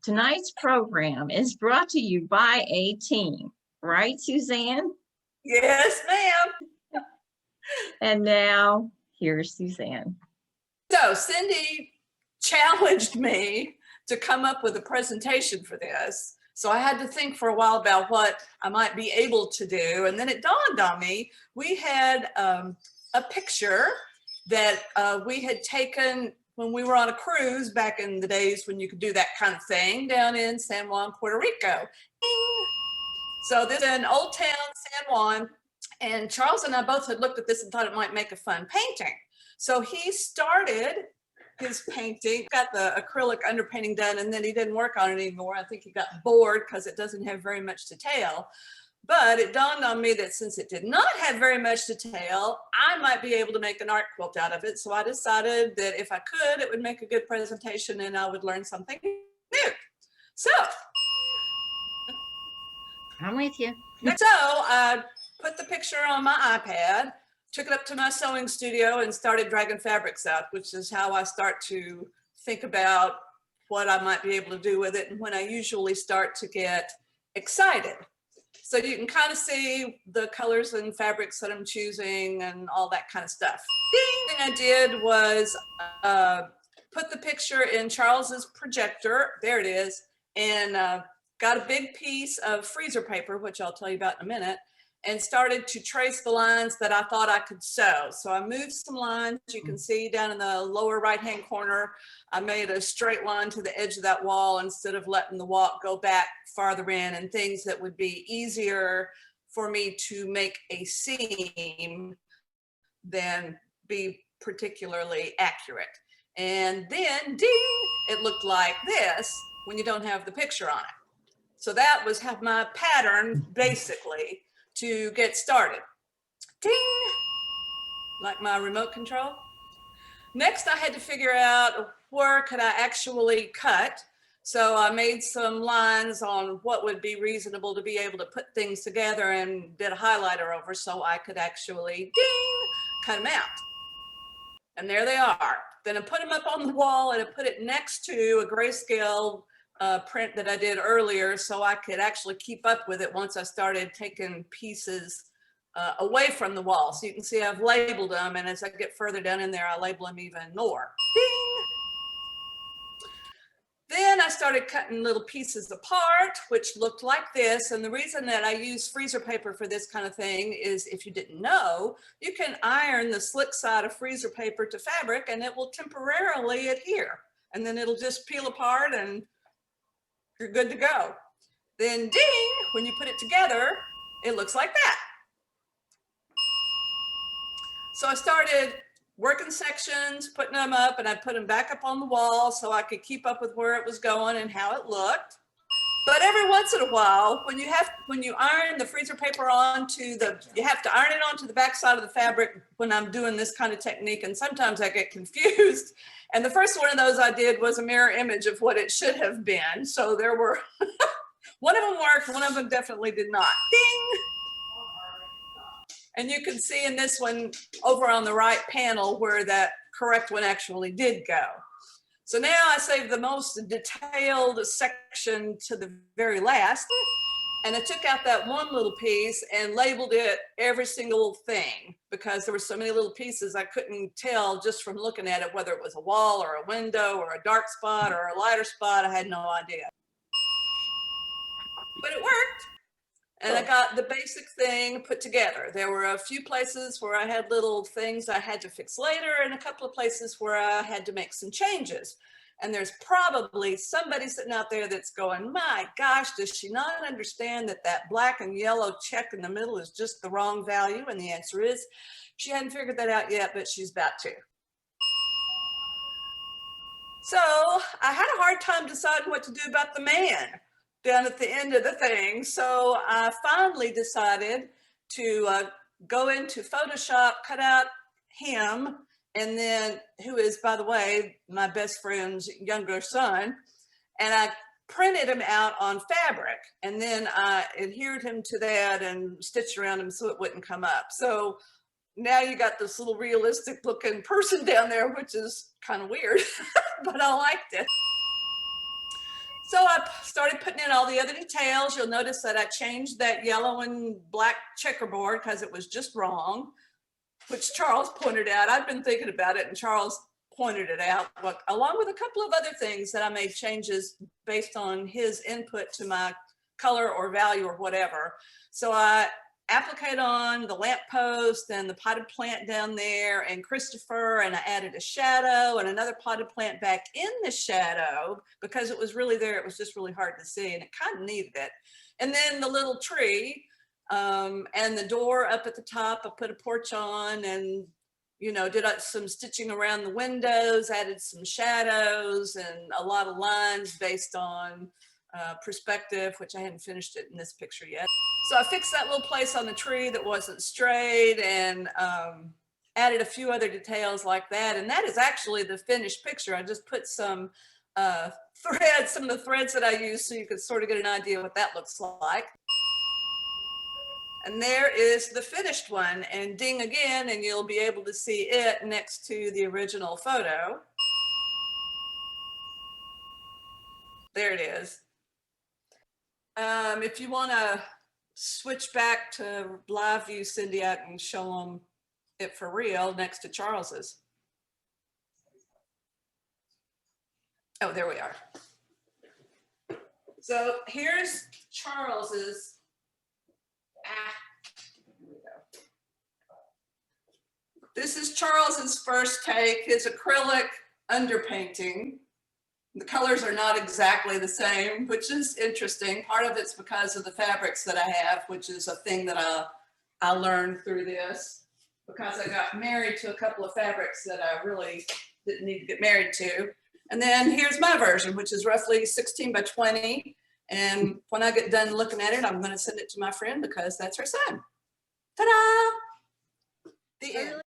Tonight's program is brought to you by a team, right, Suzanne? Yes, ma'am. And now, here's Suzanne. So Cindy challenged me to come up with a presentation for this. So I had to think for a while about what I might be able to do. And then it dawned on me, we had a picture that we had taken when we were on a cruise back in the days when you could do that kind of thing down in San Juan, Puerto Rico. So this is in Old Town, San Juan. And Charles and I both had looked at this and thought it might make a fun painting. So he started his painting, got the acrylic underpainting done, and then he didn't work on it anymore. I think he got bored because it doesn't have very much detail. But it dawned on me that since it did not have very much detail, I might be able to make an art quilt out of it. So I decided that if I could, it would make a good presentation and I would learn something new. So I'm with you. So I put the picture on my iPad, took it up to my sewing studio and started dragging fabrics out, which is how I start to think about what I might be able to do with it and when I usually start to get excited. So you can kind of see the colors and fabrics that I'm choosing and all that kind of stuff. The thing I did was put the picture in Charles's projector, there it is, and got a big piece of freezer paper, which I'll tell you about in a minute, and started to trace the lines that I thought I could sew. So I moved some lines. You can see down in the lower right-hand corner, I made a straight line to the edge of that wall instead of letting the wall go back farther in, and things that would be easier for me to make a seam than be particularly accurate. And then, ding, it looked like this when you don't have the picture on it. So that was my pattern, basically, to get started. Ding, like my remote control. Next, I had to figure out where could I actually cut. So I made some lines on what would be reasonable to be able to put things together and did a highlighter over so I could actually, ding, cut them out. And there they are. Then I put them up on the wall and I put it next to a grayscale print that I did earlier so I could actually keep up with it once I started taking pieces away from the wall. So you can see I've labeled them, and as I get further down in there, I label them even more. Ding! Then I started cutting little pieces apart, which looked like this. And the reason that I use freezer paper for this kind of thing is, if you didn't know, you can iron the slick side of freezer paper to fabric and it will temporarily adhere. And then it'll just peel apart and you're good to go. Then ding, when you put it together, it looks like that. So I started working sections, putting them up, and I put them back up on the wall so I could keep up with where it was going and how it looked. But every once in a while, when you iron the freezer paper onto you have to iron it onto the back side of the fabric when I'm doing this kind of technique, and sometimes I get confused. And the first one of those I did was a mirror image of what it should have been. So there were, one of them worked, one of them definitely did not. Ding! And you can see in this one over on the right panel where that correct one actually did go. So now I saved the most detailed section to the very last, and I took out that one little piece and labeled it every single thing because there were so many little pieces I couldn't tell just from looking at it whether it was a wall or a window or a dark spot or a lighter spot. I had no idea. But it worked. And I got the basic thing put together. There were a few places where I had little things I had to fix later and a couple of places where I had to make some changes. And there's probably somebody sitting out there that's going, my gosh, does she not understand that that black and yellow check in the middle is just the wrong value? And the answer is, she hadn't figured that out yet, but she's about to. So I had a hard time deciding what to do about the man down at the end of the thing. So I finally decided to go into Photoshop, cut out him, and then, who is, by the way, my best friend's younger son, and I printed him out on fabric, and then I adhered him to that and stitched around him so it wouldn't come up. So now you got this little realistic looking person down there, which is kind of weird, but I liked it. So I started putting in all the other details. You'll notice that I changed that yellow and black checkerboard because it was just wrong, which Charles pointed out. I've been thinking about it and Charles pointed it out, but along with a couple of other things that I made changes based on his input to my color or value or whatever. So I appliqued on the lamppost and the potted plant down there and Christopher, and I added a shadow and another potted plant back in the shadow because it was really there. It was just really hard to see and it kind of needed it. And then the little tree and the door up at the top, I put a porch on and, you know, did some stitching around the windows, added some shadows and a lot of lines based on perspective, which I hadn't finished it in this picture yet. So I fixed that little place on the tree that wasn't straight and added a few other details like that. And that is actually the finished picture. I just put some threads, some of the threads that I used so you could sort of get an idea what that looks like. And there is the finished one, and ding again, and you'll be able to see it next to the original photo. There it is. If you want to switch back to live view, Cindy, I can show them it for real next to Charles's. Oh, there we are. So here's Charles's. Here we go. This is Charles's first take, his acrylic underpainting. The colors are not exactly the same, which is interesting. Part of it's because of the fabrics that I have, which is a thing that I learned through this, because I got married to a couple of fabrics that I really didn't need to get married to. And then here's my version, which is roughly 16 by 20. And when I get done looking at it, I'm going to send it to my friend because that's her son. Ta-da! The end.